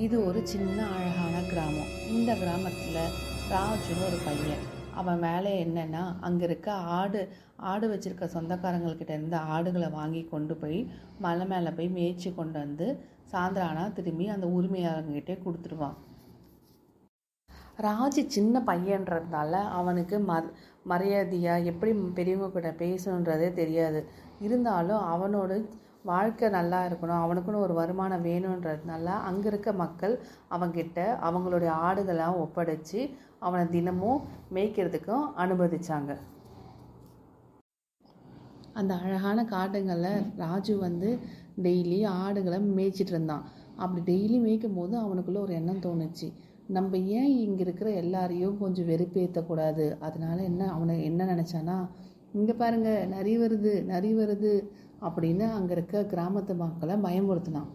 இது ஒரு சின்ன அழகான கிராமம். இந்த கிராமத்தில் ராஜுன்னு ஒரு பையன். அவன் வேலை என்னென்னா, அங்கே இருக்க ஆடு வச்சுருக்க சொந்தக்காரங்கள்கிட்ட இருந்து ஆடுகளை வாங்கி கொண்டு போய் மலை மேலே போய் மேய்ச்சி கொண்டு வந்து சாயந்தரம் ஆனால் திரும்பி அந்த உரிமையாளர்கிட்டே கொடுத்துருவான். ராஜு சின்ன பையன்றதுனால அவனுக்கு மரியாதையாக எப்படி பெரியவங்க கிட்ட பேசணுன்றதே தெரியாது. இருந்தாலும் அவனோட வாழ்க்கை நல்லா இருக்கணும், அவனுக்குன்னு ஒரு வருமானம் வேணுன்றதுனால அங்கே இருக்க மக்கள் அவங்கிட்ட அவங்களுடைய ஆடுகளாக ஒப்படைச்சி அவனை தினமும் மேய்க்கிறதுக்கும் அனுமதிச்சாங்க. அந்த அழகான காடுங்களில் ராஜு டெய்லி ஆடுகளை மேய்ச்சிட்டு இருந்தான். அப்படி டெய்லி மேய்க்கும் போது அவனுக்குள்ள ஒரு எண்ணம் தோணுச்சு, நம்ம ஏன் இங்கே இருக்கிற எல்லாரையும் கொஞ்சம் வெறுப்பேற்றக்கூடாது. அதனால அவனை என்ன நினச்சானா, இங்கே பாருங்க நரி வருது அப்படின்னு அங்கே இருக்க கிராமத்து மக்களை பயமுறுத்தினான்.